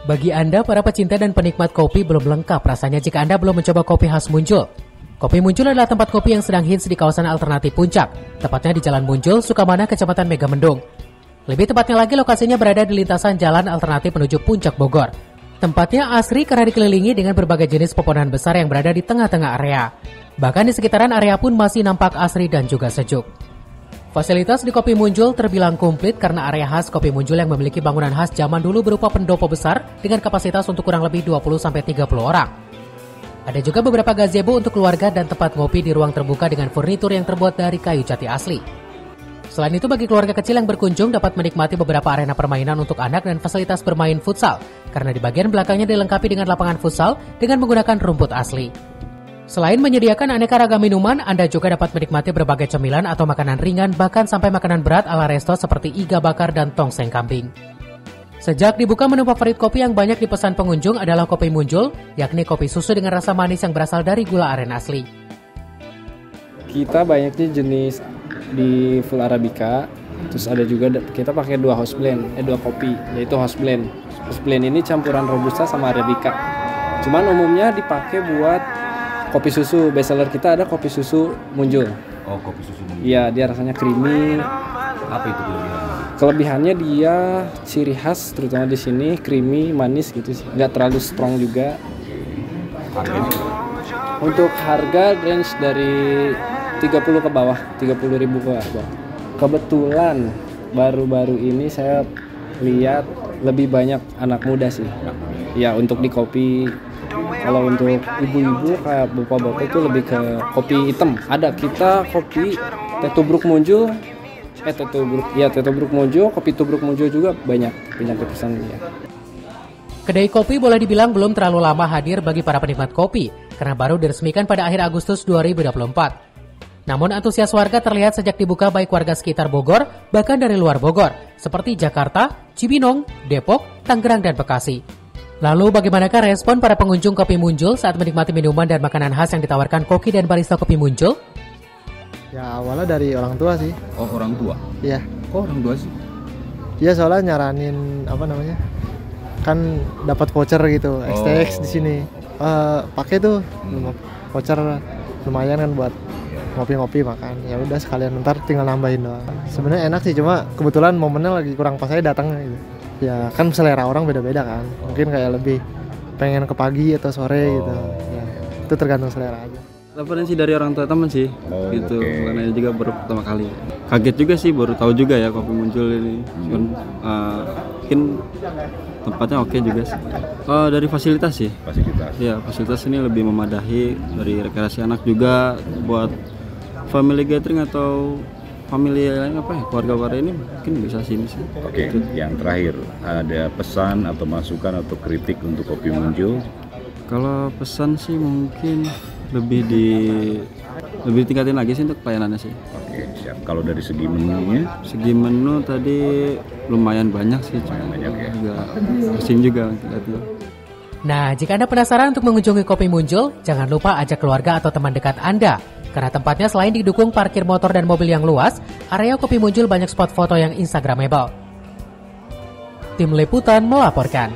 Bagi Anda para pecinta dan penikmat kopi belum lengkap rasanya jika Anda belum mencoba kopi khas Muncul. Kopi Muncul adalah tempat kopi yang sedang hits di kawasan alternatif Puncak, tepatnya di Jalan Muncul, Sukamana, Kecamatan Megamendung. Lebih tepatnya lagi lokasinya berada di lintasan jalan alternatif menuju Puncak Bogor. Tempatnya asri karena dikelilingi dengan berbagai jenis pepohonan besar yang berada di tengah-tengah area. Bahkan di sekitaran area pun masih nampak asri dan juga sejuk. Fasilitas di Kopi Muncul terbilang komplit karena area khas Kopi Muncul yang memiliki bangunan khas zaman dulu berupa pendopo besar dengan kapasitas untuk kurang lebih 20-30 orang. Ada juga beberapa gazebo untuk keluarga dan tempat ngopi di ruang terbuka dengan furnitur yang terbuat dari kayu jati asli. Selain itu, bagi keluarga kecil yang berkunjung dapat menikmati beberapa arena permainan untuk anak dan fasilitas bermain futsal, karena di bagian belakangnya dilengkapi dengan lapangan futsal dengan menggunakan rumput asli. Selain menyediakan aneka ragam minuman, Anda juga dapat menikmati berbagai cemilan atau makanan ringan, bahkan sampai makanan berat ala resto seperti iga bakar dan tongseng kambing. Sejak dibuka, menu favorit kopi yang banyak dipesan pengunjung adalah kopi Muncul, yakni kopi susu dengan rasa manis yang berasal dari gula aren asli. Kita banyaknya jenis di full Arabica, terus ada juga kita pakai dua kopi, yaitu house blend. House blend ini campuran Robusta sama Arabica. Cuman umumnya dipakai buat kopi susu. Bestseller kita ada kopi susu Muncul. Oh, kopi susu Muncul. Iya, dia rasanya creamy. Apa itu kelebihannya? Kelebihannya dia ciri khas, terutama di sini creamy, manis gitu sih. Nggak terlalu strong juga. Harganya? Untuk harga range dari 30 ke bawah, 30.000 ke bawah. Kebetulan baru-baru ini saya lihat lebih banyak anak muda sih. Ya, untuk di kopi. Kalau untuk ibu-ibu kayak bapak-bapak itu lebih ke kopi hitam. Ada kita kopi Tetubruk Muncul, Tetubruk Muncul, kopi Tubruk Muncul juga banyak dipesan ya. Kedai kopi boleh dibilang belum terlalu lama hadir bagi para penikmat kopi, karena baru diresmikan pada akhir Agustus 2024. Namun antusias warga terlihat sejak dibuka baik warga sekitar Bogor, bahkan dari luar Bogor, seperti Jakarta, Cibinong, Depok, Tangerang, dan Bekasi. Lalu bagaimanakah respon para pengunjung Kopi Muncul saat menikmati minuman dan makanan khas yang ditawarkan koki dan barista Kopi Muncul? Ya awalnya dari orang tua sih. Oh, orang tua? Iya. Kok orang tua sih? Iya, soalnya nyaranin kan dapat voucher gitu, STX di sini. Pakai tuh voucher lumayan kan buat ngopi-ngopi makan. Ya udah sekalian ntar tinggal nambahin doang. Sebenarnya enak sih, cuma kebetulan momennya lagi kurang pas saya datang gitu. Ya kan selera orang beda-beda kan. Mungkin kayak lebih pengen ke pagi atau sore gitu. Ya, itu tergantung selera aja. Referensi dari orang tua teman sih, gitu. Okay. Karena juga baru pertama kali. Kaget juga sih, baru tahu juga ya Kopi Muncul ini. Mungkin tempatnya oke juga sih. Dari fasilitas sih. Fasilitas. Ya, fasilitas ini lebih memadahi, dari rekreasi anak juga, buat family gathering atau family lain keluarga ini mungkin bisa sini sih. Oke, yang terakhir ada pesan atau masukan atau kritik untuk Kopi Muncul? Kalau pesan sih mungkin lebih tingkatin lagi sih untuk pelayanannya sih. Oke, siap. Kalau dari segi menunya? Segi menu tadi lumayan banyak sih, Banyak ya. Juga pusing juga lihatnya. Nah, jika Anda penasaran untuk mengunjungi Kopi Muncul, jangan lupa ajak keluarga atau teman dekat Anda. Karena tempatnya selain didukung parkir motor dan mobil yang luas, area Kopi Muncul banyak spot foto yang instagramable. Tim Liputan melaporkan.